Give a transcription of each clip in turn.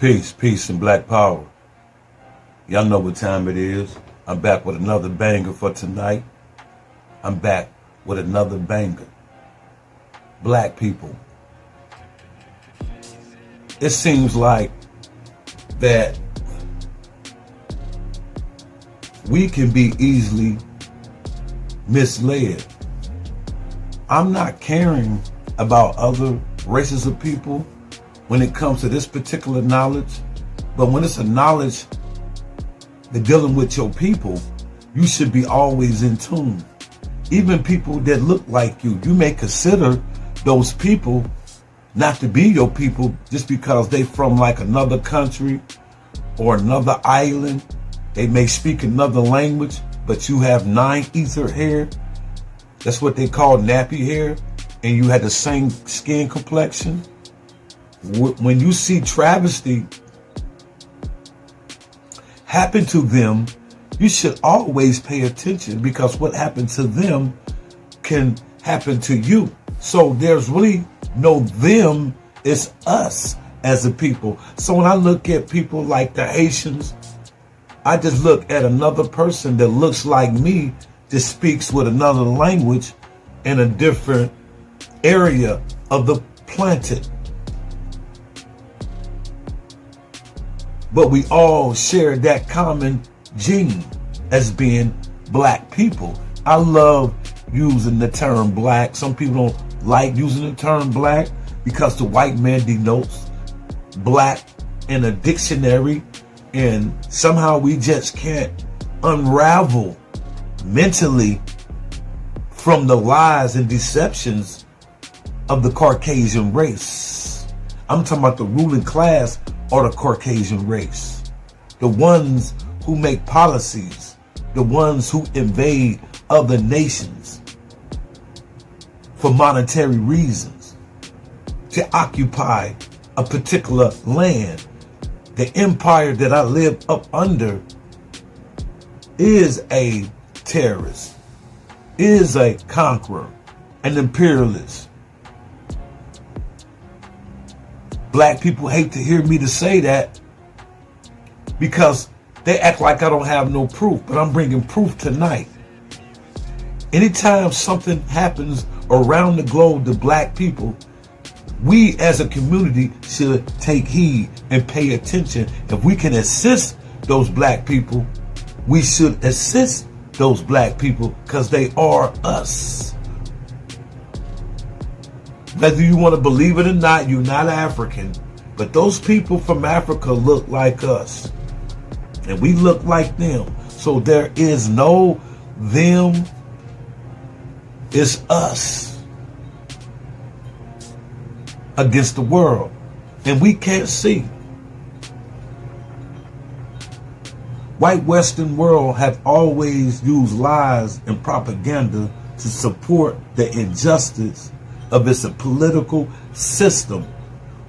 Peace, peace, and black power. Y'all know what time it is. I'm back with another banger for tonight. I'm back with another banger. Black people. It seems like that we can be easily misled. I'm not caring about other races of people when it comes to this particular knowledge, but when it's a knowledge that dealing with your people, you should be always in tune. Even people that look like you may consider those people not to be your people just because they from like another country or another island. They may speak another language, but you have 9 ether hair. That's what they call nappy hair. And you had the same skin complexion. When you see travesty happen to them, you should always pay attention, because what happened to them can happen to you. So there's really no them, it's us as a people. So when I look at people like the Haitians, I just look at another person that looks like me, that speaks with another language in a different area of the planet. But we all share that common gene as being black people. I love using the term black. Some people don't like using the term black because the white man denotes black in a dictionary, and somehow we just can't unravel mentally from the lies and deceptions of the Caucasian race. I'm talking about the ruling class or the Caucasian race. The ones who make policies, the ones who invade other nations for monetary reasons, to occupy a particular land. The empire that I live up under is a terrorist, is a conqueror, an imperialist. Black people hate to hear me to say that because they act like I don't have no proof, but I'm bringing proof tonight. Anytime something happens around the globe to black people, we as a community should take heed and pay attention. If we can assist those black people, we should assist those black people, because they are us. Whether you want to believe it or not, you're not African, but those people from Africa look like us, and we look like them. So there is no them, it's us against the world, and we can't see. White Western world have always used lies and propaganda to support the injustice of its political system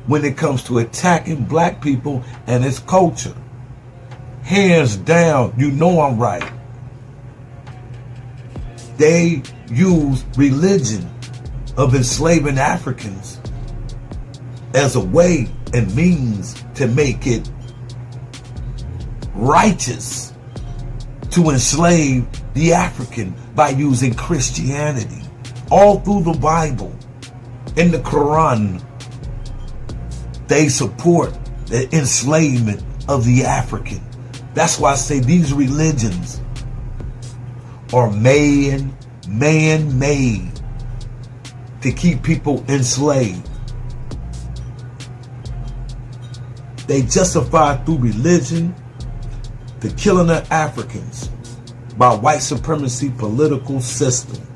when it comes to attacking black people and its culture. Hands down, you know I'm right. They use religion of enslaving Africans as a way and means to make it righteous to enslave the African by using Christianity. All through the Bible, in the Quran, they support the enslavement of the African. That's why I say these religions are man-made to keep people enslaved. They justify through religion the killing of Africans by white supremacy political system.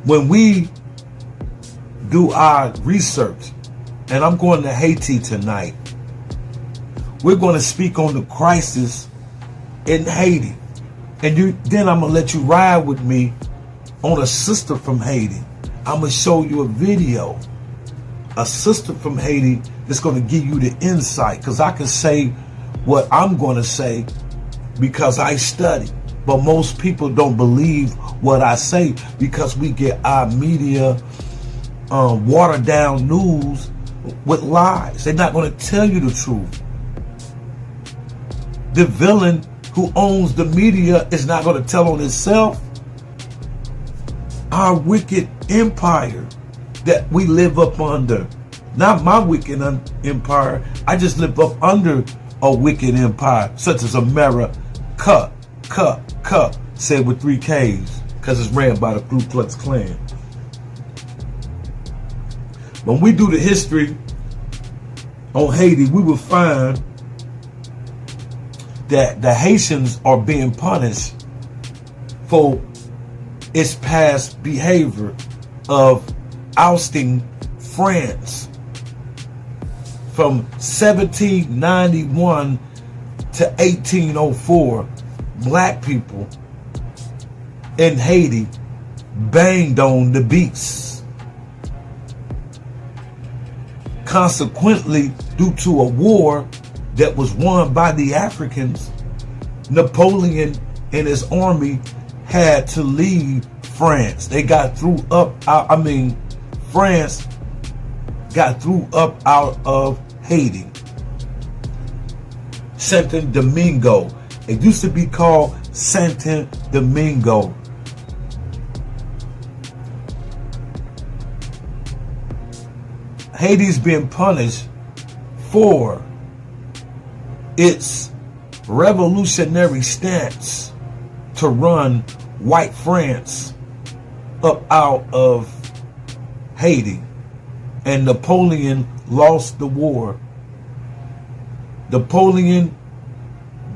When we do our research, and I'm going to Haiti tonight, we're going to speak on the crisis in Haiti. And then I'm going to let you ride with me on a sister from Haiti. I'm going to show you a video, a sister from Haiti that's going to give you the insight, because I can say what I'm going to say because I study. But most people don't believe what I say because we get our media watered down news with lies. They're not going to tell you the truth. The villain who owns the media is not going to tell on itself. Our wicked empire that we live up under. Not my wicked empire. I just live up under a wicked empire, such as America, said with 3 Ks, because it's ran by the Ku Klux Klan. When we do the history on Haiti, we will find that the Haitians are being punished for its past behavior of ousting France from 1791 to 1804. Black people in Haiti banged on the beasts. Consequently, due to a war that was won by the Africans, Napoleon and his army had to leave France. They got France got through up out of Haiti. Saint Domingo. It used to be called Saint Domingo. Haiti's being punished for its revolutionary stance to run white France up out of Haiti. And Napoleon lost the war.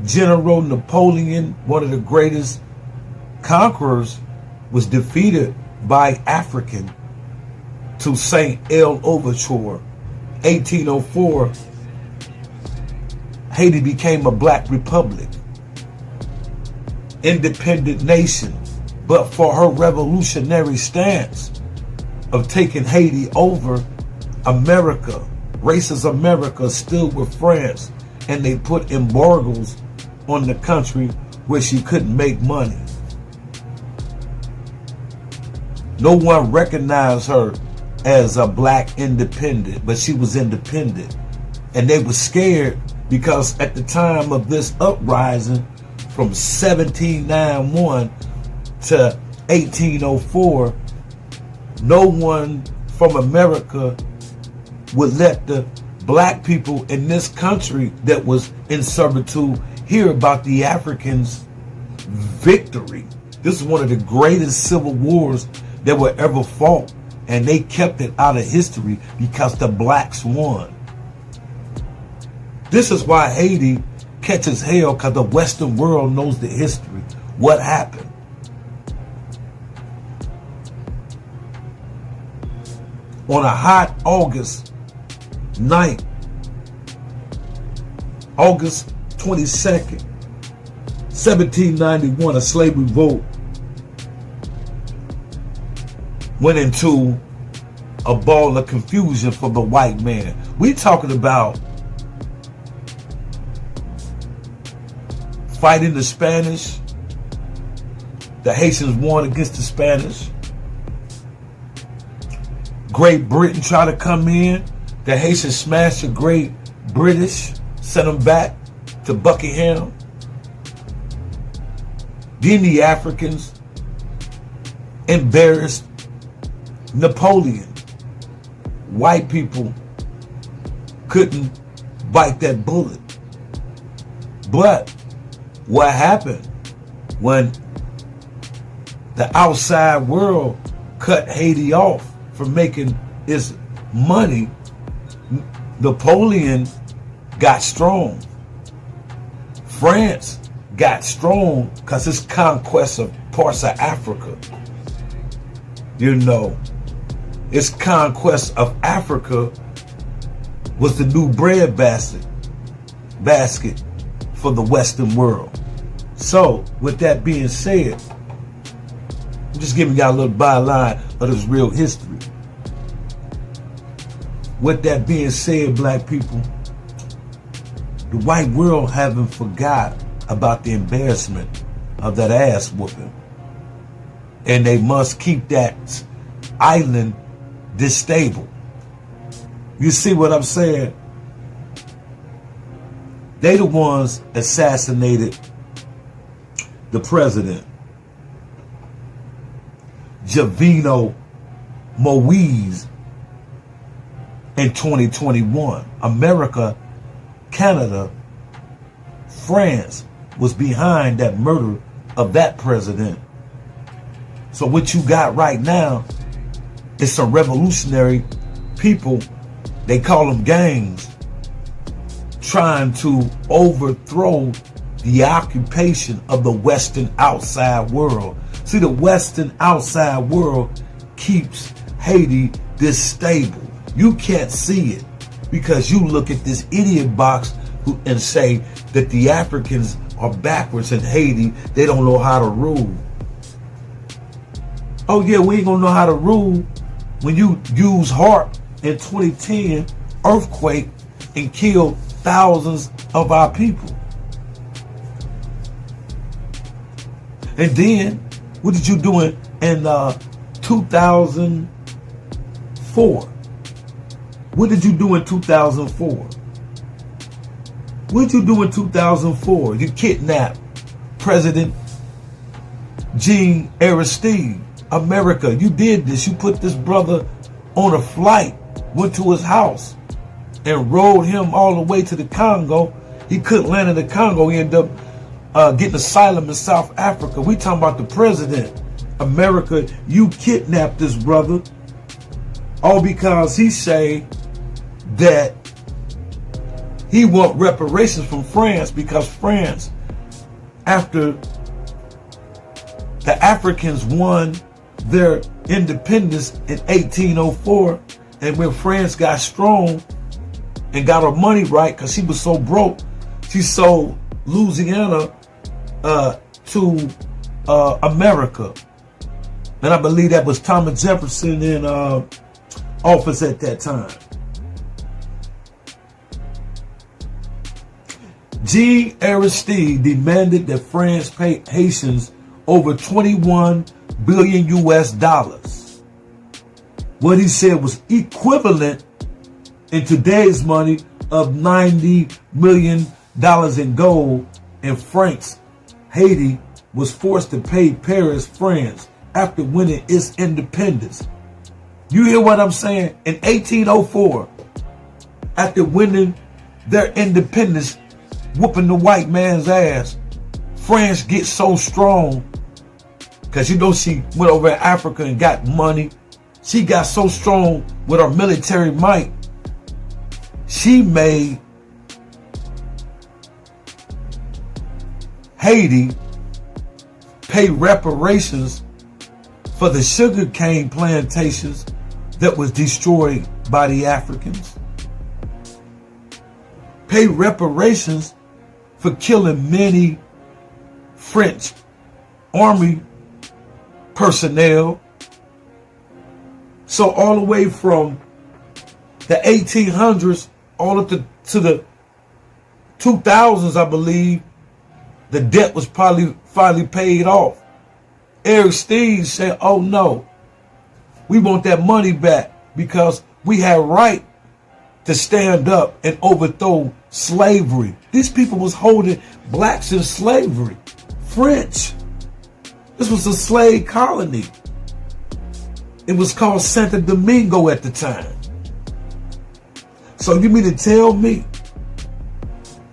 General Napoleon, one of the greatest conquerors, was defeated by African to St. El Overture. 1804, Haiti became a black republic, independent nation. But for her revolutionary stance of taking Haiti over, America, racist America, stood with France, and they put embargoes on the country where she couldn't make money. No one recognized her as a black independent, but she was independent. And they were scared because at the time of this uprising from 1791 to 1804, no one from America would let the black people in this country that was in servitude hear about the Africans' victory. This is one of the greatest civil wars that were ever fought, and they kept it out of history because the blacks won. This is why Haiti catches hell, because the Western world knows the history. What happened? On a hot August 9th, August 22nd, 1791, a slave revolt went into a ball of confusion for the white man. We talking about fighting the Spanish. The Haitians won against the Spanish. Great Britain tried to come in. The Haitians smashed the Great British, sent them back to Buckingham. Then the Africans embarrassed Napoleon. White people couldn't bite that bullet. But what happened when the outside world cut Haiti off from making its money? Napoleon got strong. France got strong because its conquest of parts of Africa. You know, its conquest of Africa was the new bread basket for the Western world. So, with that being said, I'm just giving y'all a little byline of this real history. With that being said, black people, the white world haven't forgot about the embarrassment of that ass whooping. And they must keep that island stable. You see what I'm saying? They the ones assassinated the president, Javino Moise, in 2021. America, Canada, France was behind that murder of that president. So what you got right now is some revolutionary people, they call them gangs, trying to overthrow the occupation of the Western outside world. See, the Western outside world keeps Haiti this stable. You can't see it because you look at this idiot box and say that the Africans are backwards in Haiti. They don't know how to rule. Oh yeah, we ain't gonna know how to rule when you use HARP in 2010 earthquake and killed thousands of our people. And then, what did you do in 2004? What did you do in 2004? What did you do in 2004? You kidnapped President Jean Aristide. America, you did this. You put this brother on a flight, went to his house, and rode him all the way to the Congo. He couldn't land in the Congo. He ended up getting asylum in South Africa. We talking about the president. America, you kidnapped this brother, all because he say that he want reparations from France, because France, after the Africans won their independence in 1804, and when France got strong and got her money right, because she was so broke, she sold Louisiana to America. And I believe that was Thomas Jefferson in office at that time. Jean Aristide demanded that France pay Haitians over 21 billion US dollars. What he said was equivalent in today's money of $90 million in gold and francs. Haiti was forced to pay Paris, France, after winning its independence. You hear what I'm saying? In 1804, after winning their independence, whooping the white man's ass, France gets so strong, because you know she went over to Africa and got money. She got so strong with her military might, she made Haiti pay reparations for the sugarcane plantations that was destroyed by the Africans. Pay reparations for killing many French army personnel. So all the way from the 1800s all up to the 2000s, I believe, the debt was probably finally paid off. Aristide said, oh no, we want that money back because we had right to stand up and overthrow slavery. These people was holding blacks in slavery. French. This was a slave colony. It was called Santo Domingo at the time. So you mean to tell me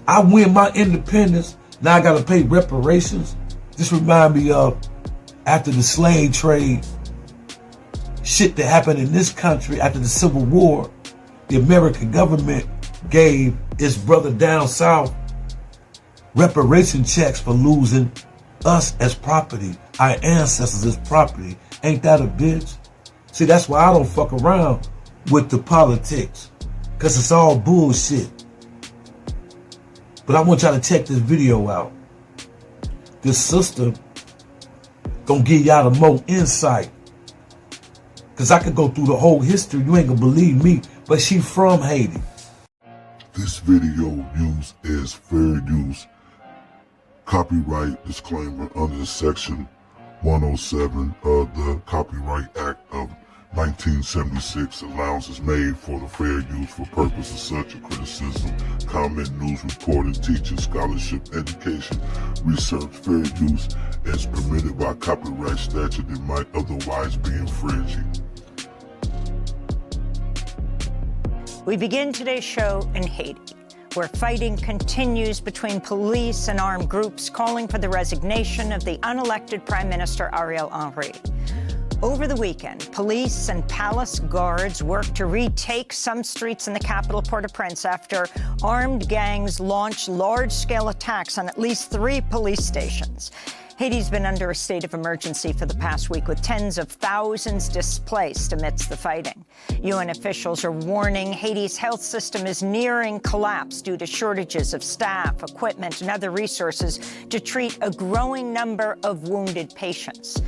I win my independence, now I gotta pay reparations? This remind me of after the slave trade shit that happened in this country after the Civil War. The American government gave its brother down south reparation checks for losing us as property, our ancestors as property. Ain't that a bitch? See, that's why I don't fuck around with the politics, because it's all bullshit. But I want y'all to check this video out. This sister gonna give y'all the more insight, because I could go through the whole history. You ain't gonna believe me, but she from Haiti. This video used as fair use. Copyright disclaimer under section 107 of the Copyright Act of 1976, allowances made for the fair use for purposes such as criticism, comment, news reporting, teaching, scholarship, education, research. Fair use is permitted by copyright statute that might otherwise be infringing. We begin today's show in Haiti, where fighting continues between police and armed groups calling for the resignation of the unelected Prime Minister Ariel Henry. Over the weekend, police and palace guards worked to retake some streets in the capital, Port-au-Prince, after armed gangs launched large-scale attacks on at least 3 police stations. Haiti's been under a state of emergency for the past week, with tens of thousands displaced amidst the fighting. UN officials are warning Haiti's health system is nearing collapse due to shortages of staff, equipment, and other resources to treat a growing number of wounded patients.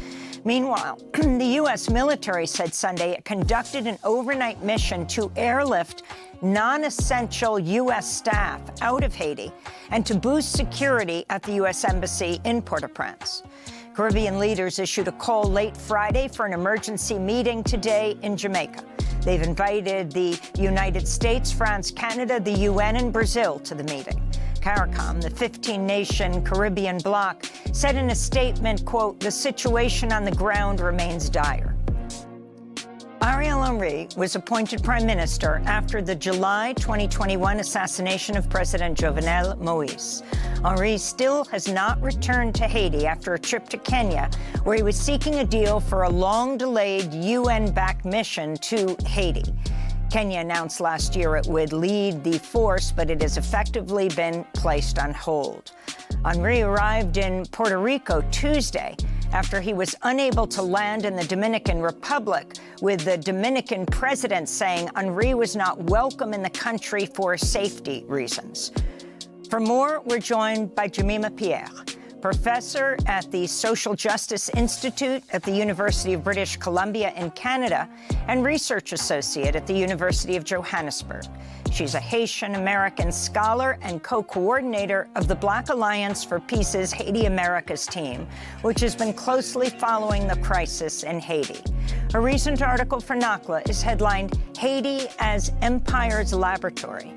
Meanwhile, the U.S. military said Sunday it conducted an overnight mission to airlift non-essential U.S. staff out of Haiti and to boost security at the U.S. Embassy in Port-au-Prince. Caribbean leaders issued a call late Friday for an emergency meeting today in Jamaica. They've invited the United States, France, Canada, the UN, and Brazil to the meeting. CARICOM, the 15-nation Caribbean bloc, said in a statement, quote, "The situation on the ground remains dire." Ariel Henry was appointed prime minister after the July 2021 assassination of President Jovenel Moïse. Henry still has not returned to Haiti after a trip to Kenya, where he was seeking a deal for a long-delayed UN-backed mission to Haiti. Kenya announced last year it would lead the force, but it has effectively been placed on hold. Henry arrived in Puerto Rico Tuesday after he was unable to land in the Dominican Republic, with the Dominican president saying Henry was not welcome in the country for safety reasons. For more, we're joined by Jemima Pierre, professor at the Social Justice Institute at the University of British Columbia in Canada and research associate at the University of Johannesburg. She's a Haitian-American scholar and co-coordinator of the Black Alliance for Peace's Haiti Americas team, which has been closely following the crisis in Haiti. A recent article for NACLA is headlined, "Haiti as Empire's Laboratory."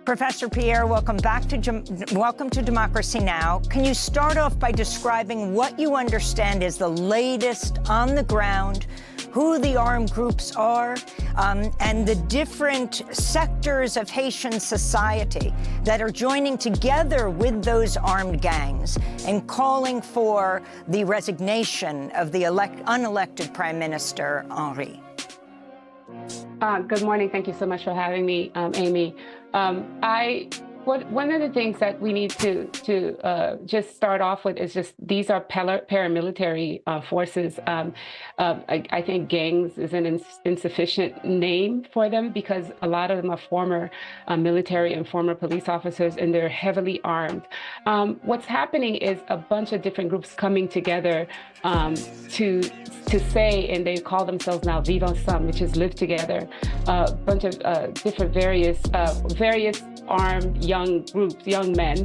Professor Pierre, welcome to Democracy Now! Can you start off by describing what you understand is the latest on the ground, who the armed groups are, and the different sectors of Haitian society that are joining together with those armed gangs and calling for the resignation of the unelected Prime Minister, Henry? Good morning. Thank you so much for having me, Amy. One of the things that we need to just start off with is just these are paramilitary forces. I think gangs is an insufficient name for them because a lot of them are former military and former police officers, and they're heavily armed. What's happening is a bunch of different groups coming together to say, and they call themselves now Vivre Ensemble, which is live together. A bunch of different various armed young groups, young men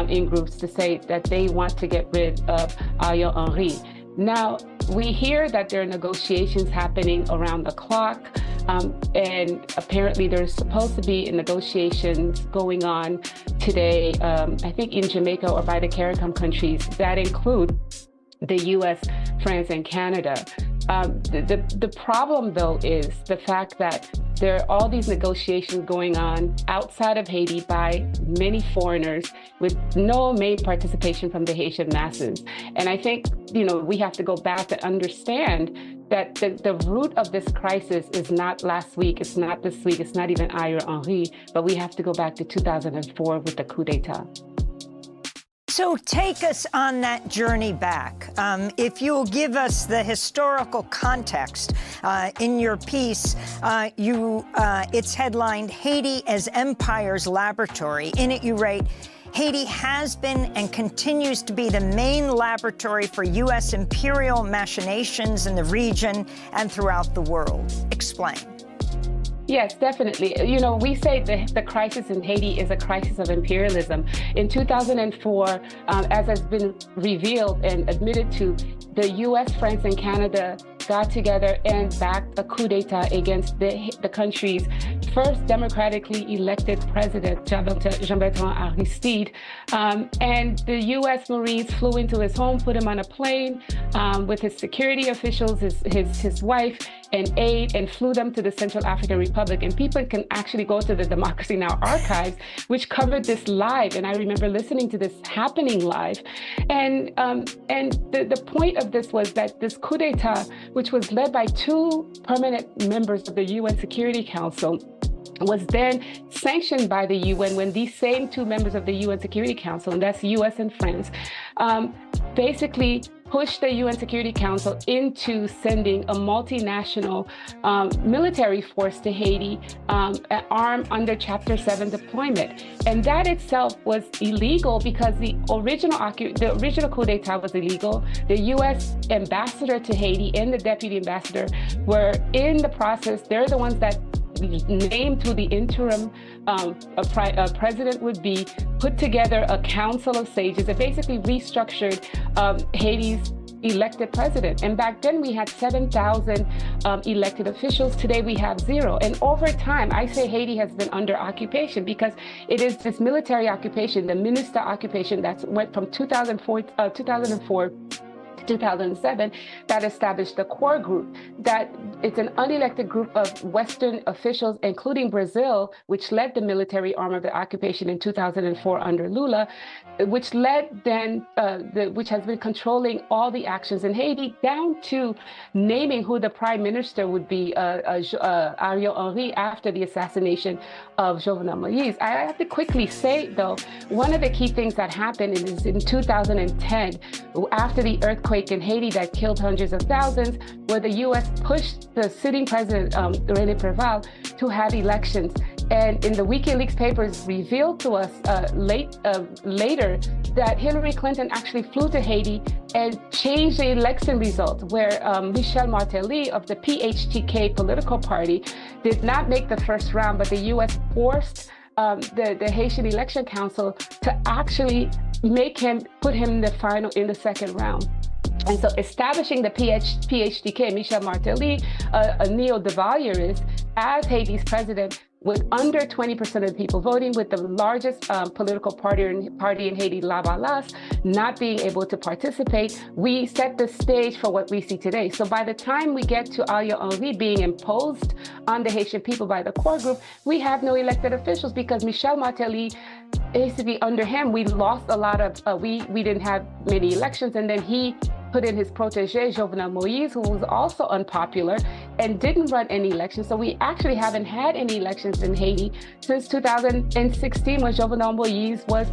in groups, to say that they want to get rid of Ariel Henry. Now, we hear that there are negotiations happening around the clock, and apparently there's supposed to be negotiations going on today, I think in Jamaica or by the CARICOM countries that include the US, France, and Canada. The problem, though, is the fact that there are all these negotiations going on outside of Haiti by many foreigners with no main participation from the Haitian masses. And I think, we have to go back to understand that the root of this crisis is not last week, it's not this week, it's not even Ariel Henry, but we have to go back to 2004 with the coup d'etat. So take us on that journey back. If you'll give us the historical context in your piece, it's headlined Haiti as Empire's Laboratory. In it, you write, Haiti has been and continues to be the main laboratory for U.S. imperial machinations in the region and throughout the world. Explain. Yes, definitely. We say the crisis in Haiti is a crisis of imperialism. In 2004, as has been revealed and admitted to, the U.S., France, and Canada got together and backed a coup d'etat against the country's first democratically elected president, Jean-Bertrand Aristide. And the U.S. Marines flew into his home, put him on a plane with his security officials, his wife, and aide, and flew them to the Central African Republic. And people can actually go to the Democracy Now! Archives, which covered this live. And I remember listening to this happening live. And the point of this was that this coup d'etat, which was led by two permanent members of the UN Security Council, was then sanctioned by the UN when these same two members of the UN Security Council, and that's US and France, basically pushed the UN Security Council into sending a multinational military force to Haiti, armed under Chapter 7 deployment. And that itself was illegal because the original coup d'etat was illegal. The US ambassador to Haiti and the deputy ambassador were in the process. They're the ones that named who the interim president would be, put together a council of sages that basically restructured Haiti's elected president. And back then we had 7,000 elected officials. Today we have 0. And over time, I say Haiti has been under occupation because it is this military occupation, the minister occupation that went from 2004 2007 that established the core group, that it's an unelected group of Western officials, including Brazil, which led the military arm of the occupation in 2004 under Lula, which led then, which has been controlling all the actions in Haiti, down to naming who the prime minister would be, Ariel Henry, after the assassination of Jovenel Moïse. I have to quickly say, though, one of the key things that happened is in 2010, after the earthquake in Haiti that killed hundreds of thousands, where the U.S. pushed the sitting president, René Préval, to have elections. And in the WikiLeaks papers revealed to us later that Hillary Clinton actually flew to Haiti and changed the election result, where Michel Martelly of the PHTK political party did not make the first round, but the U.S. forced the Haitian Election Council to actually put him in the second round. And so establishing the PHTK, Michel Martelly, a neo-Duvalierist, as Haiti's president, with under 20% of the people voting, with the largest political party in Haiti, La Balance, not being able to participate, we set the stage for what we see today. So by the time we get to Ariel Henry being imposed on the Haitian people by the core group, we have no elected officials because Michel Martelly, basically under him, we lost a lot of, we didn't have many elections, and then he put in his protege, Jovenel Moïse, who was also unpopular and didn't run any elections. So we actually haven't had any elections in Haiti since 2016, when Jovenel Moïse was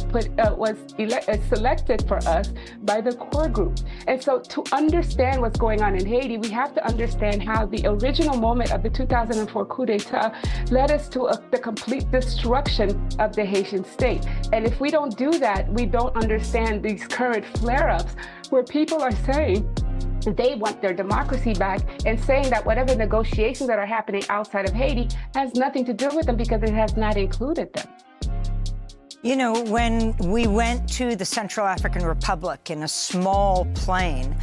selected for us by the core group. And so to understand what's going on in Haiti, we have to understand how the original moment of the 2004 coup d'etat led us to the complete destruction of the Haitian state. And if we don't do that, we don't understand these current flare-ups where people are saying they want their democracy back and saying that whatever negotiations that are happening outside of Haiti has nothing to do with them because it has not included them. You know, when we went to the Central African Republic in a small plane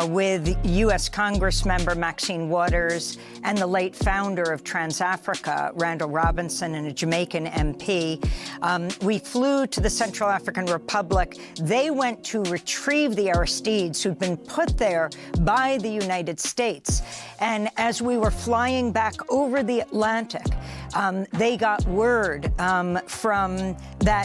with U.S. Congress member Maxine Waters and the late founder of TransAfrica, Randall Robinson, and a Jamaican MP, we flew to the Central African Republic. They went to retrieve the Aristides who'd been put there by the United States. And as we were flying back over the Atlantic, they got word from that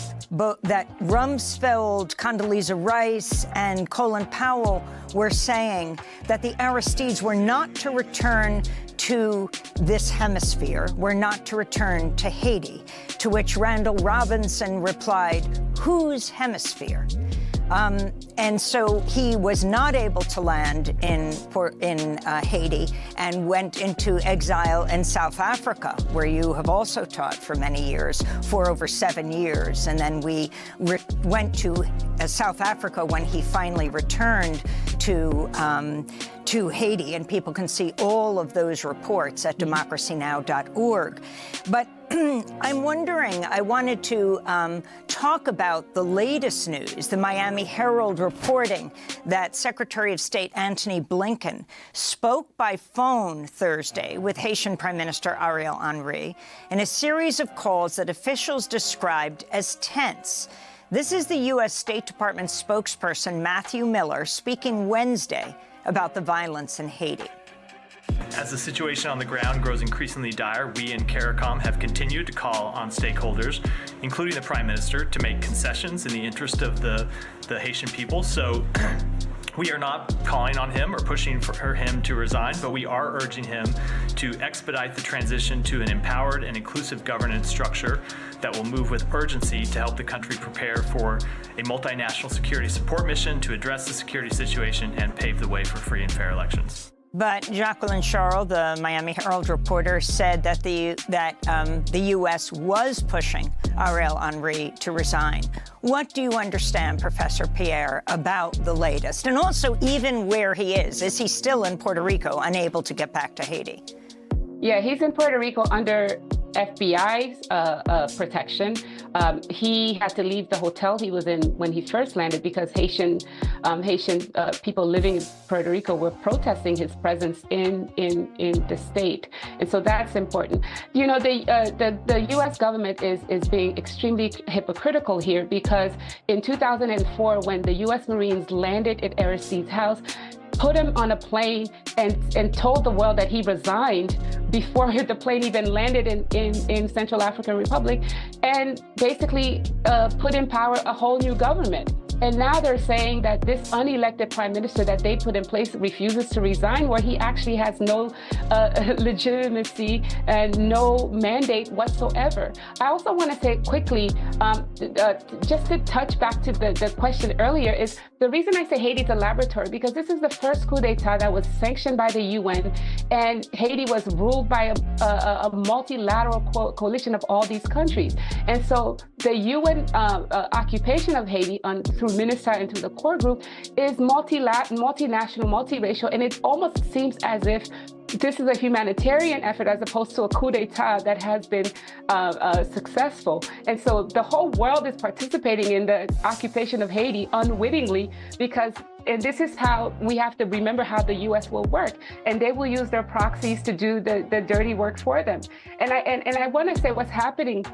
Rumsfeld, Condoleezza Rice, and Colin Powell were saying that the Aristides were not to return to this hemisphere, were not to return to Haiti, to which Randall Robinson replied, "Whose hemisphere?" And so he was not able to land in Haiti and went into exile in South Africa, where you have also taught for many years, for over 7 years. And then we went to South Africa when he finally returned to Haiti, and people can see all of those reports at democracynow.org. But I'm wondering, I wanted to talk talk about the latest news, the Miami Herald reporting that Secretary of State Antony Blinken spoke by phone Thursday with Haitian Prime Minister Ariel Henry in a series of calls that officials described as tense. This is the U.S. State Department spokesperson Matthew Miller speaking Wednesday about the violence in Haiti. As the situation on the ground grows increasingly dire, we in CARICOM have continued to call on stakeholders, including the Prime Minister, to make concessions in the interest of the Haitian people. So we are not calling on him or pushing for him to resign, but we are urging him to expedite the transition to an empowered and inclusive governance structure that will move with urgency to help the country prepare for a multinational security support mission to address the security situation and pave the way for free and fair elections. But Jacqueline Charles, the Miami Herald reporter, said that the U.S. was pushing Ariel Henry to resign. What do you understand, Professor Pierre, about the latest? And also even where he is. Is he still in Puerto Rico, unable to get back to Haiti? Yeah, he's in Puerto Rico under FBI's protection. He had to leave the hotel he was in when he first landed because Haitian people living in Puerto Rico were protesting his presence in the state, and so that's important. You know, the U.S. government is being extremely hypocritical here because in 2004, when the U.S. Marines landed at Aristide's house, put him on a plane and told the world that he resigned before the plane even landed in Central African Republic, and basically put in power a whole new government. And now they're saying that this unelected prime minister that they put in place refuses to resign, where he actually has no legitimacy and no mandate whatsoever. I also want to say quickly, just to touch back to the question earlier, is the reason I say Haiti's a laboratory, because this is the first coup d'etat that was sanctioned by the UN, and Haiti was ruled by a multilateral coalition of all these countries. And so the UN occupation of Haiti through MINUSTAH and through the core group is multinational, multiracial, and it almost seems as if this is a humanitarian effort as opposed to a coup d'etat that has been successful. And so the whole world is participating in the occupation of Haiti unwittingly and this is how we have to remember how the U.S. will work, and they will use their proxies to do the dirty work for them. And I want to say what's happening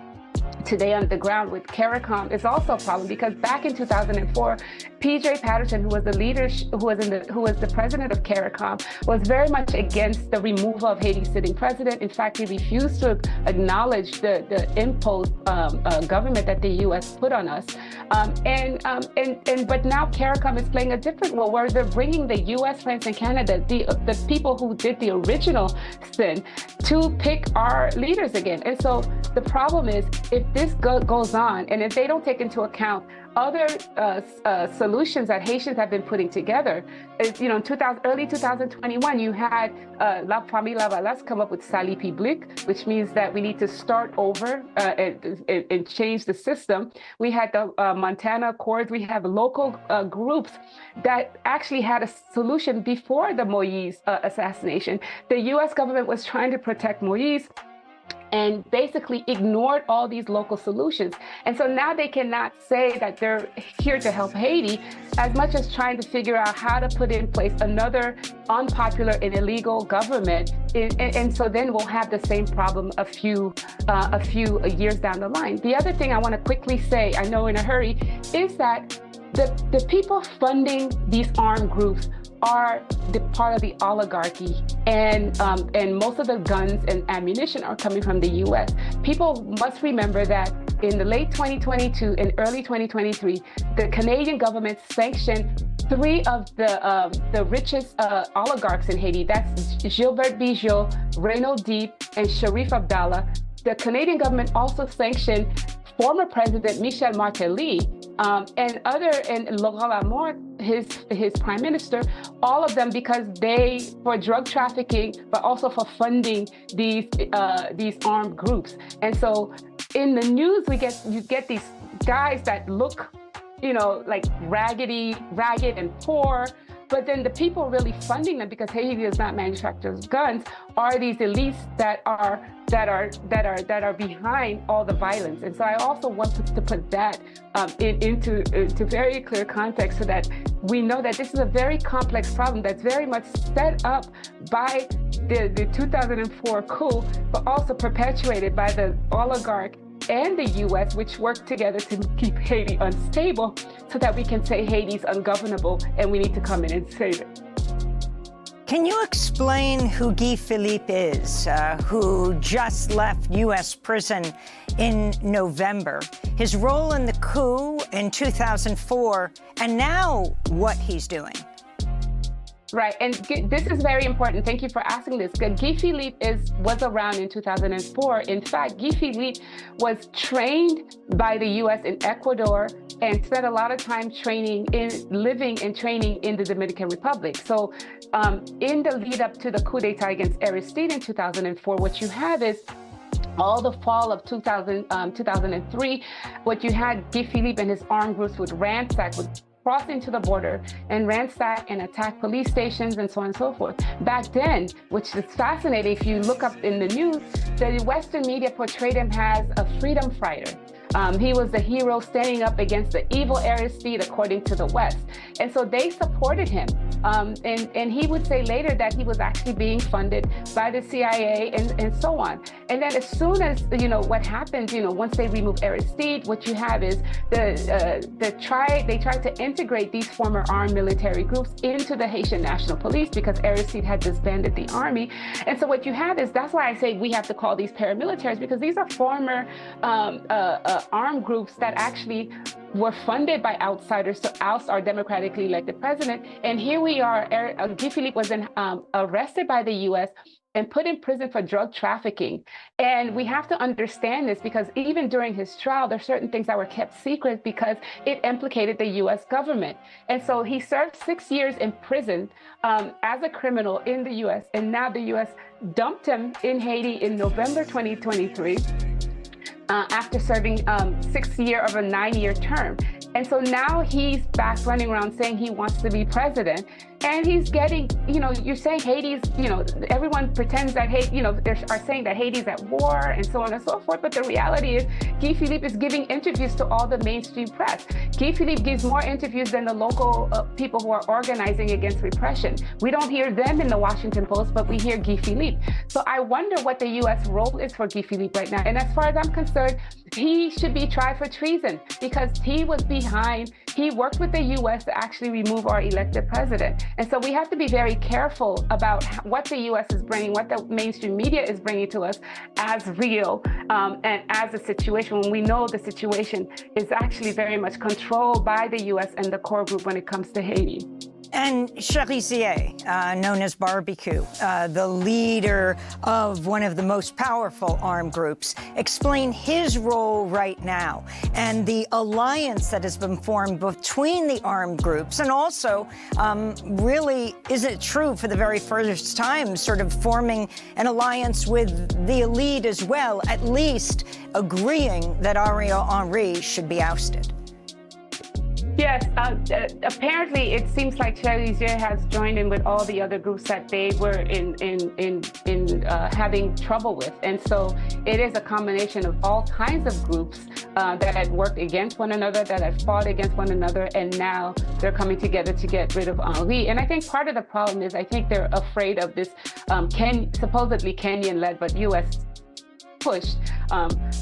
today on the ground with CARICOM is also a problem, because back in 2004, P.J. Patterson, who was the president of CARICOM, was very much against the removal of Haiti's sitting president. In fact, he refused to acknowledge the imposed government that the U.S. put on us. But now CARICOM is playing a different role, where they're bringing the U.S., France, and Canada, the people who did the original sin, to pick our leaders again. And so the problem is, if this goes on, and if they don't take into account other solutions that Haitians have been putting together, in early 2021, you had La Famille Lavalas come up with Sali Public, which means that we need to start over and change the system. We had the Montana Accords. We have local groups that actually had a solution before the Moïse assassination. The U.S. government was trying to protect Moïse and basically ignored all these local solutions. And so now they cannot say that they're here to help Haiti as much as trying to figure out how to put in place another unpopular and illegal government. And so then we'll have the same problem a few years down the line. The other thing I want to quickly say, I know in a hurry, is that the people funding these armed groups are the part of the oligarchy, and most of the guns and ammunition are coming from the U.S. People must remember that in the late 2022 and early 2023, the Canadian government sanctioned 3 of the richest oligarchs in Haiti. That's Gilbert Bijou, Renaud Deep, and Sharif Abdallah. The Canadian government also sanctioned former President Michel Martelly and Laurent Lamont, his prime minister, all of them because for drug trafficking, but also for funding these armed groups. And so in the news, you get these guys that look, like ragged and poor, But then the people really funding them, because Haiti does not manufacture guns, are these elites that are behind all the violence. And so I also want to put that into very clear context, so that we know that this is a very complex problem that's very much set up by the 2004 coup, but also perpetuated by the oligarch and the U.S., which work together to keep Haiti unstable, so that we can say Haiti's ungovernable and we need to come in and save it. Can you explain who Guy Philippe is, who just left U.S. prison in November, his role in the coup in 2004, and now what he's doing? Right, and this is very important. Thank you for asking this. Guy Philippe was around in 2004. In fact, Guy Philippe was trained by the U.S. in Ecuador and spent a lot of time living and training in the Dominican Republic. So in the lead up to the coup d'etat against Aristide in 2004, what you have is all the fall of 2003, what you had, Guy Philippe and his armed groups would cross into the border and ransack and attack police stations and so on and so forth. Back then, which is fascinating, if you look up in the news, the Western media portrayed him as a freedom fighter. He was the hero standing up against the evil Aristide, according to the West. And so they supported him. And he would say later that he was actually being funded by the CIA and so on. And then as soon as, what happened, once they remove Aristide, what you have is they tried to integrate these former armed military groups into the Haitian National Police, because Aristide had disbanded the army. And so what you have is, that's why I say we have to call these paramilitaries, because these are former armed groups that actually were funded by outsiders to oust our democratically elected president. And here we are, Guy Philippe was arrested by the U.S. and put in prison for drug trafficking. And we have to understand this, because even during his trial, there are certain things that were kept secret because it implicated the U.S. government. And so he served 6 years in prison as a criminal in the U.S. And now the U.S. dumped him in Haiti in November 2023. After serving 6 years of a 9-year term. And so now he's back running around saying he wants to be president. And he's getting, you're saying Haiti's, everyone pretends that Haiti, they are saying that Haiti's at war and so on and so forth. But the reality is, Guy Philippe is giving interviews to all the mainstream press. Guy Philippe gives more interviews than the local people who are organizing against repression. We don't hear them in the Washington Post, but we hear Guy Philippe. So I wonder what the U.S. role is for Guy Philippe right now. And as far as I'm concerned, he should be tried for treason, because he worked with the U.S. to actually remove our elected president. And so we have to be very careful about what the U.S. is bringing, what the mainstream media is bringing to us as real and as a situation, when we know the situation is actually very much controlled by the U.S. and the core group when it comes to Haiti. And Cherizier, known as Barbecue, the leader of one of the most powerful armed groups, explain his role right now and the alliance that has been formed between the armed groups, and also, really, is it true for the very first time, sort of forming an alliance with the elite as well, at least agreeing that Ariel Henry should be ousted? Yes, apparently it seems like Cherizier has joined in with all the other groups that they were in having trouble with. And so it is a combination of all kinds of groups that had worked against one another, that had fought against one another, and now they're coming together to get rid of Henry. And I think part of the problem is, I think they're afraid of this supposedly Kenyan-led but U.S. pushed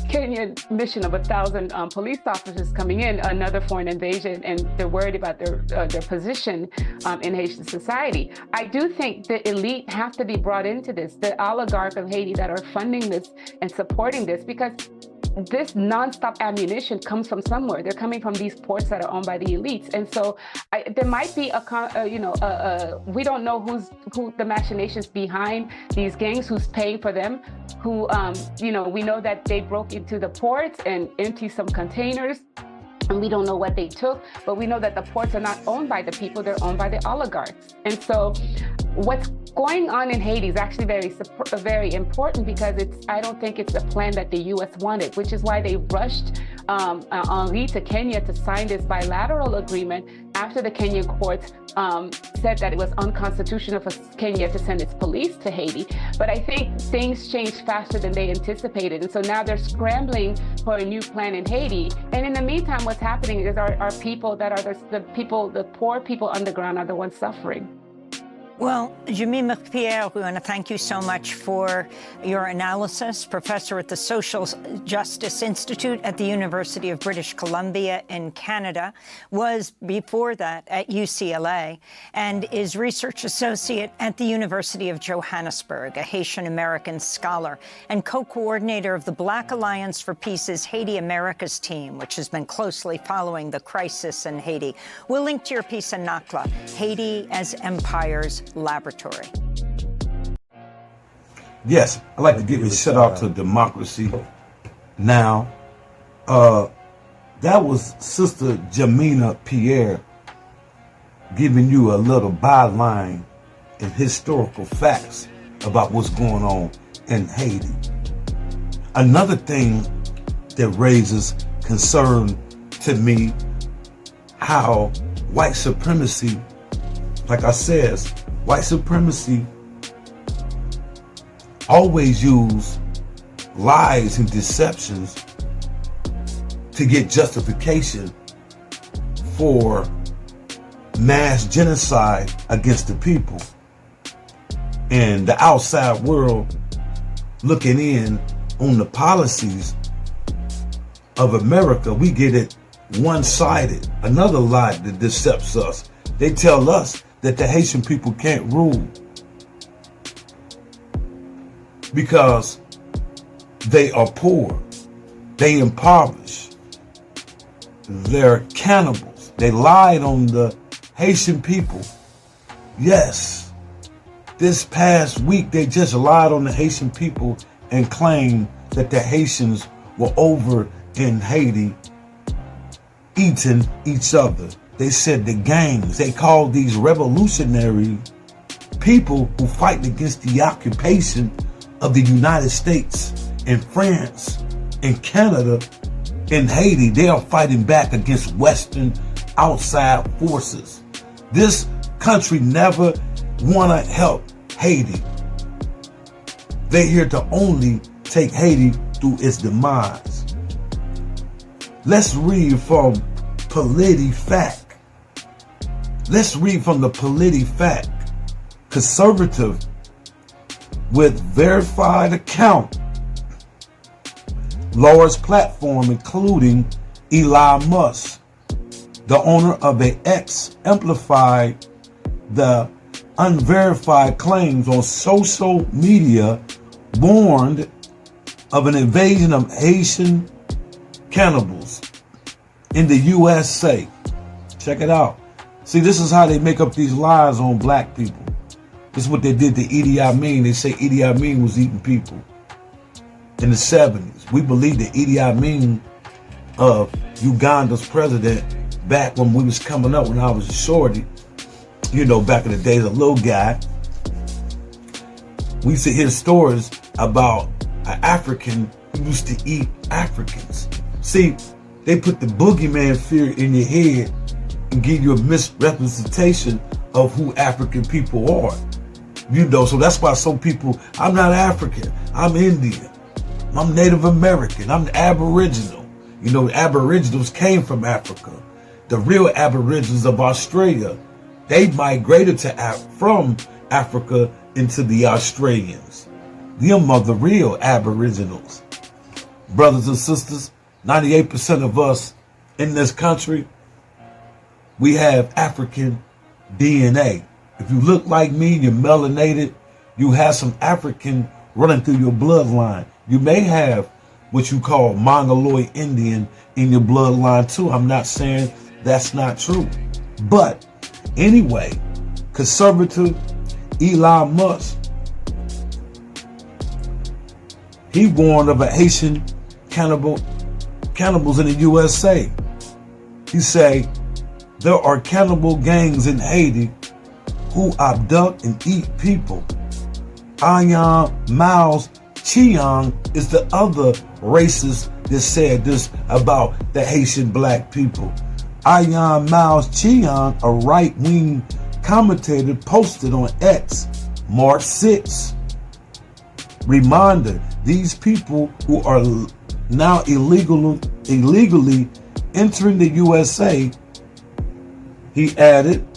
Kenyan mission of 1,000 police officers coming in, another foreign invasion, and they're worried about their position in Haitian society. I do think the elite have to be brought into this, the oligarch of Haiti that are funding this and supporting this, because this nonstop ammunition comes from somewhere. They're coming from these ports that are owned by the elites. And so there might be we don't know who the machinations behind these gangs, who's paying for them, who, we know that they broke into the ports and emptied some containers. And we don't know what they took, but we know that the ports are not owned by the people, they're owned by the oligarchs. And so what's going on in Haiti is actually very important, because I don't think it's a plan that the U.S. wanted, which is why they rushed Henri to Kenya to sign this bilateral agreement after the Kenyan courts said that it was unconstitutional for Kenya to send its police to Haiti. But I think things changed faster than they anticipated. And so now they're scrambling for a new plan in Haiti. And in the meantime, what's happening is our people that are the poor people underground are the ones suffering. Well, Jimmy McPierre, we want to thank you so much for your analysis. Professor at the Social Justice Institute at the University of British Columbia in Canada, was before that at UCLA, and is research associate at the University of Johannesburg, a Haitian-American scholar, and co-coordinator of the Black Alliance for Peace's Haiti Americas team, which has been closely following the crisis in Haiti. We'll link to your piece in NACLA, Haiti as Empire's Laboratory. Yes, I'd like to give a shout out to Democracy Now! That was Sister Jamina Pierre giving you a little byline and historical facts about what's going on in Haiti. Another thing that raises concern to me, how white supremacy, like I said, white supremacy always use lies and deceptions to get justification for mass genocide against the people. And the outside world looking in on the policies of America, we get it one-sided. Another lie that decepts us. They tell us that the Haitian people can't rule because they are poor, they impoverished, they're cannibals. They lied on the Haitian people. Yes, this past week they just lied on the Haitian people and claimed that the Haitians were over in Haiti eating each other. They said the gangs, they called these revolutionary people who fight against the occupation of the United States and France and Canada in Haiti. They are fighting back against Western outside forces. This country never want to help Haiti. They're here to only take Haiti through its demise. Let's read from PolitiFact. Let's read from the PolitiFact. Conservative with verified account, large platform including Elon Musk, the owner of a X, amplified the unverified claims on social media, warned of an invasion of Haitian cannibals in the USA. Check it out. See, this is how they make up these lies on black people. This is what they did to Idi Amin. They say Idi Amin was eating people in the 70s. We believe that Idi Amin, Uganda's president, back when we was coming up, when I was a shorty, you know, back in the days, a little guy, we used to hear stories about an African who used to eat Africans. See, they put the boogeyman fear in your head and give you a misrepresentation of who African people are. You know, so that's why some people, I'm not African, I'm Indian, I'm Native American, I'm Aboriginal. You know, Aboriginals came from Africa. The real Aborigines of Australia, they migrated from Africa into the Australians. Them are the real Aboriginals. Brothers and sisters, 98% of us in this country, we have African DNA. If you look like me, you're melanated, you have some African running through your bloodline. You may have what you call Mongoloid Indian in your bloodline too. I'm not saying that's not true. But anyway, conservative Elon Musk, he warned of a Haitian cannibals in the USA. He say there are cannibal gangs in Haiti who abduct and eat people. Ayan Miles Chiang is the other racist that said this about the Haitian black people. Ayan Miles Chiang, a right-wing commentator, posted on X March 6. Reminder, these people who are now illegally entering the USA, he added,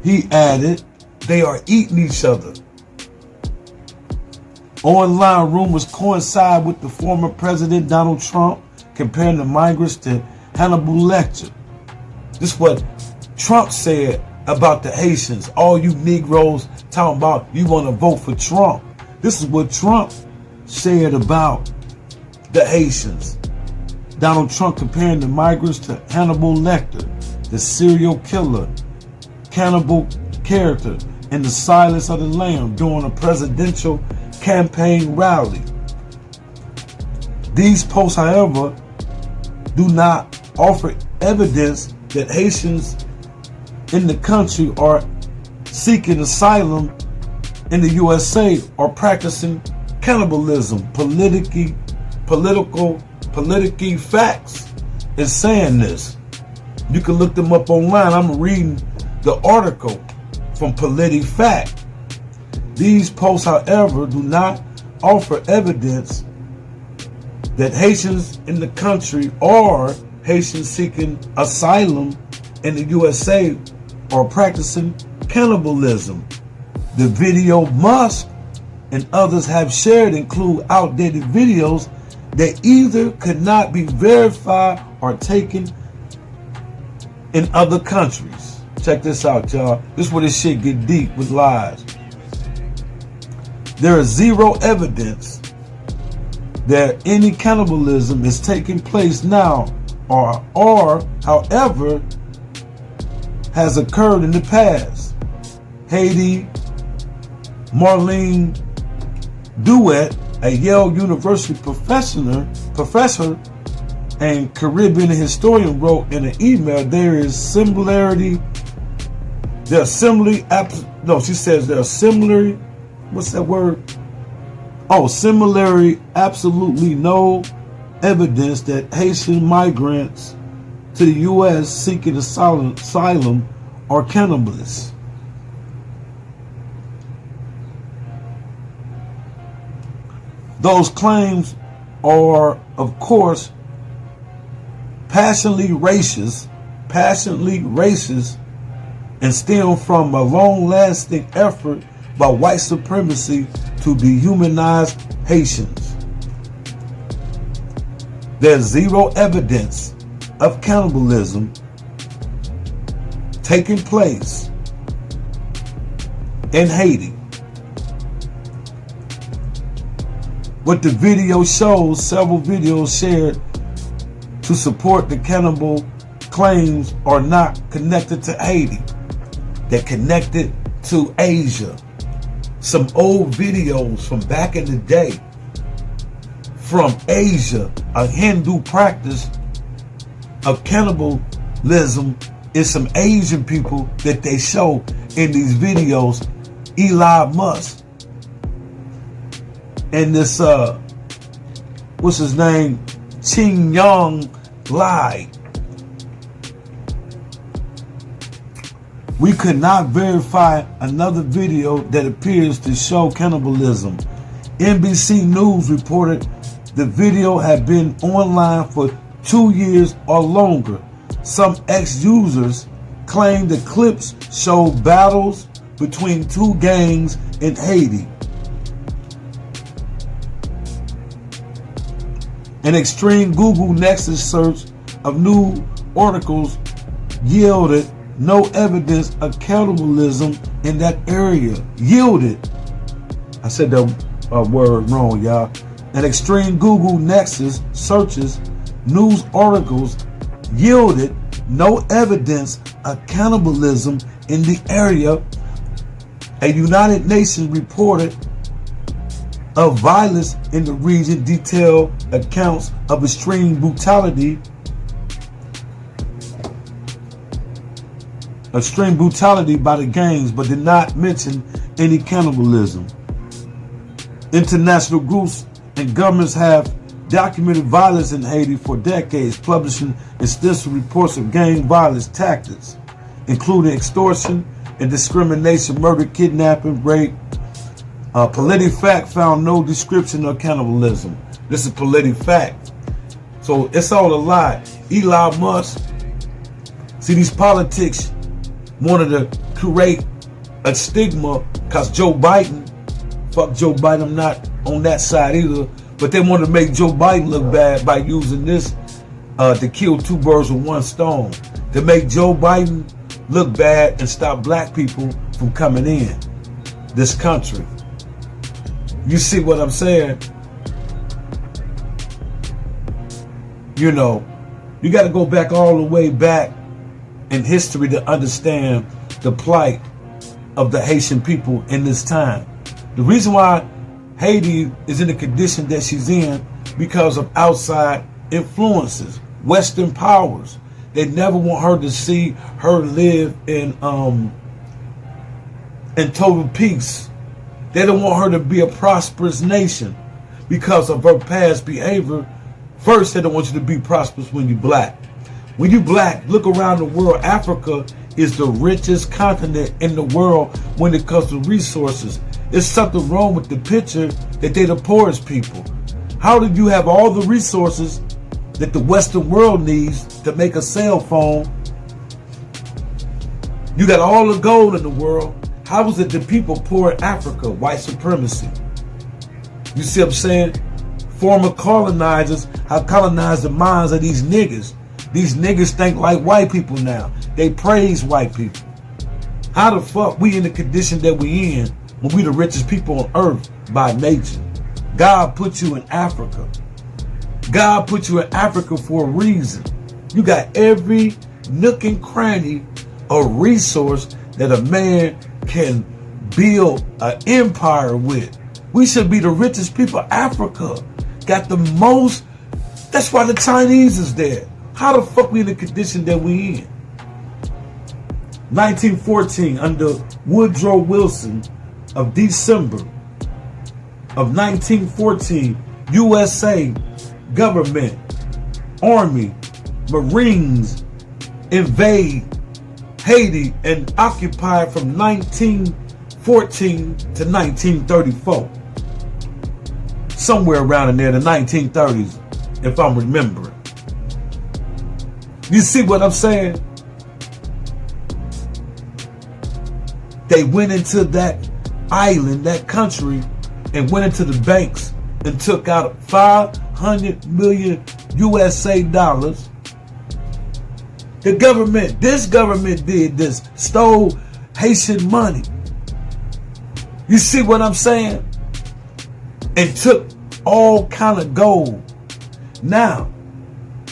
they are eating each other. Online rumors coincide with the former President Donald Trump comparing the migrants to Hannibal Lecter. This is what Trump said about the Haitians. All you Negroes talking about you want to vote for Trump. This is what Trump said about the Haitians. Donald Trump comparing the migrants to Hannibal Lecter, the serial killer, cannibal character in The Silence of the Lamb during a presidential campaign rally. These posts, however, do not offer evidence that Haitians in the country are seeking asylum in the USA or practicing cannibalism. Politically Facts is saying this. You can look them up online. I'm reading the article from PolitiFact. These posts, however, do not offer evidence that Haitians in the country or Haitians seeking asylum in the USA are practicing cannibalism. The video Musk and others have shared include outdated videos that either could not be verified or taken in other countries. Check this out, y'all. This is where this shit get deep with lies. There is zero evidence that any cannibalism is taking place now or however has occurred in the past. Haiti, Marlene Duet, a Yale University professor and Caribbean historian, wrote in an email, similarly, absolutely no evidence that Haitian migrants to the U.S. seeking asylum are cannibalists. Those claims are, of course, passionately racist and stem from a long-lasting effort by white supremacy to dehumanize Haitians. There's zero evidence of cannibalism taking place in Haiti. What the video shows, several videos shared to support the cannibal claims are not connected to Haiti. They're connected to Asia. Some old videos from back in the day from Asia, a Hindu practice of cannibalism is some Asian people that they show in these videos. Elon Musk and this what's his name, Ching Yong Lai. We could not verify another video that appears to show cannibalism. NBC News reported the video had been online for 2 years or longer. Some ex-users claim the clips show battles between two gangs in Haiti. An extreme Google Nexus search of new articles yielded no evidence of cannibalism in that area. I said that word wrong, y'all. An extreme Google Nexus searches news articles yielded no evidence of cannibalism in the area. A United Nations reported of violence in the region detailed accounts of extreme brutality extreme brutality by the gangs, but did not mention any cannibalism. International groups and governments have documented violence in Haiti for decades, publishing extensive reports of gang violence tactics, including extortion and discrimination, murder, kidnapping, rape. PolitiFact found no description of cannibalism. This is PolitiFact. So it's all a lie. Elon Musk, see, these politics wanted to create a stigma because Joe Biden, fuck Joe Biden, I'm not on that side either, but they wanted to make Joe Biden look bad by using this to kill two birds with one stone, to make Joe Biden look bad and stop black people from coming in this country. You see what I'm saying? You know, you got to go back all the way back in history to understand the plight of the Haitian people in this time. The reason why Haiti is in the condition that she's in because of outside influences, Western powers. They never want her to see her live in total peace. They don't want her to be a prosperous nation because of her past behavior. First, they don't want you to be prosperous when you're black. When you're black, look around the world. Africa is the richest continent in the world when it comes to resources. There's something wrong with the picture that they're the poorest people. How did you have all the resources that the Western world needs to make a cell phone? You got all the gold in the world. How was it the people poor in Africa? White supremacy. You see what I'm saying? Former colonizers have colonized the minds of these niggas. These niggas think like white people now. They praise white people. How the fuck we in the condition that we in when we the richest people on earth by nature? God put you in Africa. God put you in Africa for a reason. You got every nook and cranny of resource that a man can build an empire with. We should be the richest people. Africa got the most. That's why the Chinese is there. How the fuck we in the condition that we in? 1914, under Woodrow Wilson, of December of 1914, USA government, Army, Marines invade Haiti and occupy from 1914 to 1934. Somewhere around in there, the 1930s, if I'm remembering. You see what I'm saying? They went into that island, that country, and went into the banks and took out 500 million USA dollars. The government, this government did this, stole Haitian money. You see what I'm saying? And took all kind of gold. Now,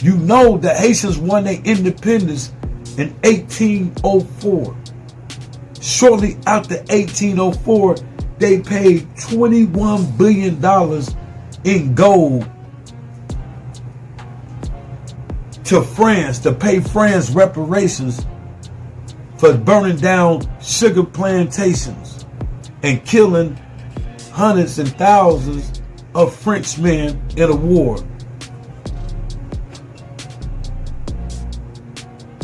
you know the Haitians won their independence in 1804. Shortly after 1804, they paid $21 billion in gold to France to pay France reparations for burning down sugar plantations and killing hundreds and thousands of Frenchmen in a war.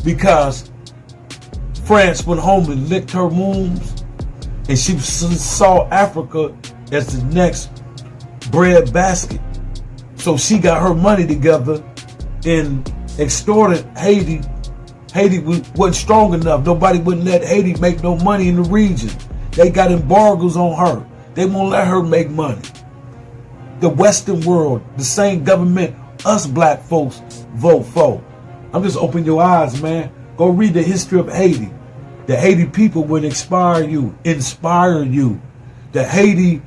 Because France went home and licked her wounds, and she saw Africa as the next bread basket. So she got her money together and extorted Haiti. Haiti wasn't strong enough. Nobody wouldn't let Haiti make no money in the region. They got embargoes on her. They won't let her make money. The Western world, the same government us black folks vote for. I'm just opening your eyes, man. Go read the history of Haiti. The Haiti people would inspire you. The Haiti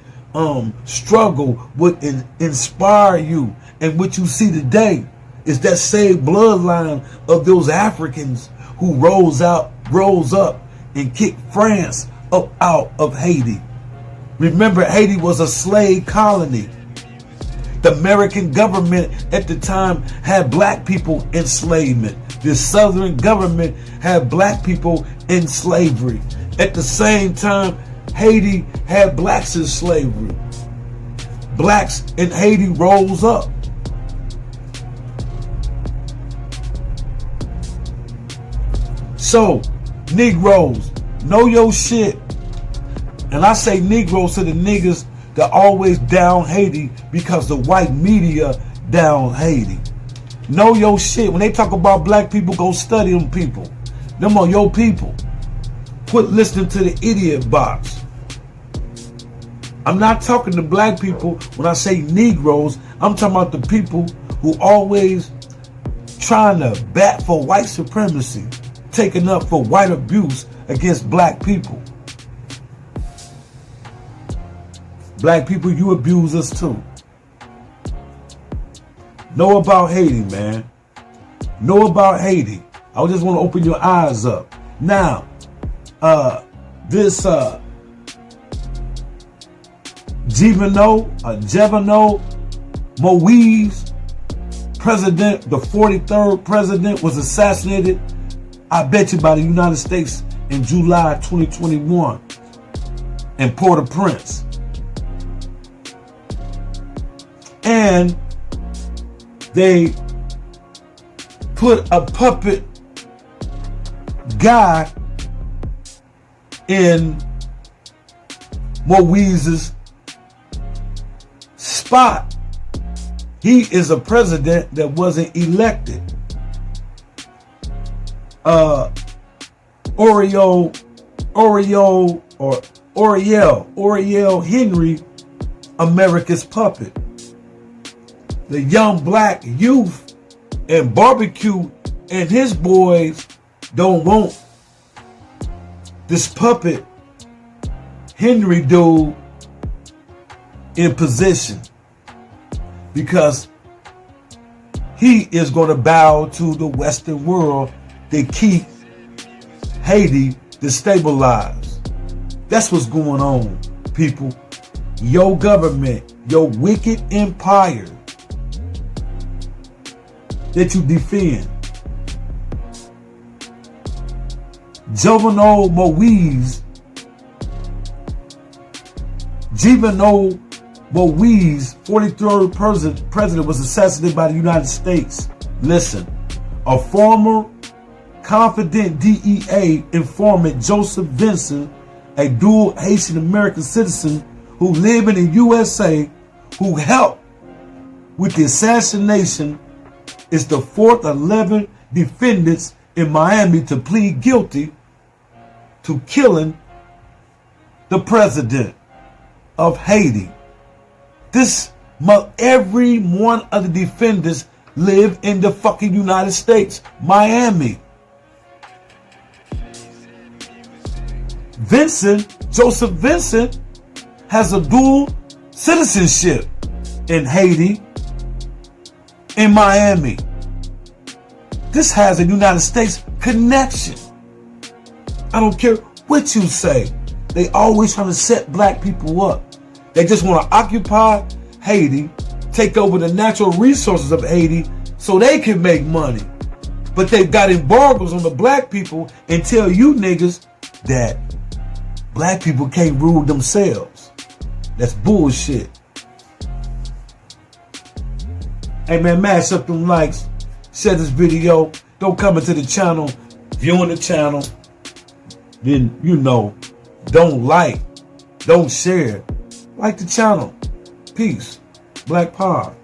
struggle would inspire you. And what you see today is that same bloodline of those Africans who rose up and kicked France up out of Haiti. Remember, Haiti was a slave colony. The American government at the time had black people enslavement. the Southern government had black people in slavery. At the same time, Haiti had blacks in slavery. Blacks in Haiti rose up. So, Negroes, know your shit. And I say Negroes to the niggas that always down Haiti because the white media down Haiti. Know your shit. When they talk about black people, go study them people. Them are your people. Quit listening to the idiot box. I'm not talking to black people when I say Negroes. I'm talking about the people who always trying to bat for white supremacy, taking up for white abuse against black people. Black people, you abuse us too. Know about Haiti, man. Know about Haiti. I just want to open your eyes up. Now, this Jevano Moise, president, the 43rd president, was assassinated, I bet you, by the United States in July 2021 in Port-au-Prince. And they put a puppet guy in Moise's spot. He is a president that wasn't elected. Oriel Henry, America's puppet. The young black youth and barbecue and his boys don't want this puppet Henry dude in position, because he is going to bow to the Western world to keep Haiti destabilized. That's what's going on, people. Your government, your wicked empire that you defend. Jevano Moise, 43rd president, was assassinated by the United States. Listen, a former confident DEA informant, Joseph Vincent, a dual Haitian American citizen who lived in the USA, who helped with the assassination, is the fourth 11 defendants in Miami to plead guilty to killing the president of Haiti. Every one of the defendants live in the fucking United States, Miami. Joseph Vincent, has a dual citizenship in Haiti, in Miami. This has a United States connection. I don't care what you say. They always trying to set black people up. They just want to occupy Haiti, take over the natural resources of Haiti so they can make money. But they've got embargoes on the black people and tell you niggas that black people can't rule themselves. That's bullshit. Hey man, mash up them likes, share this video. Don't come into the channel, viewing the channel, then don't like, don't share. Like the channel. Peace. Black Power.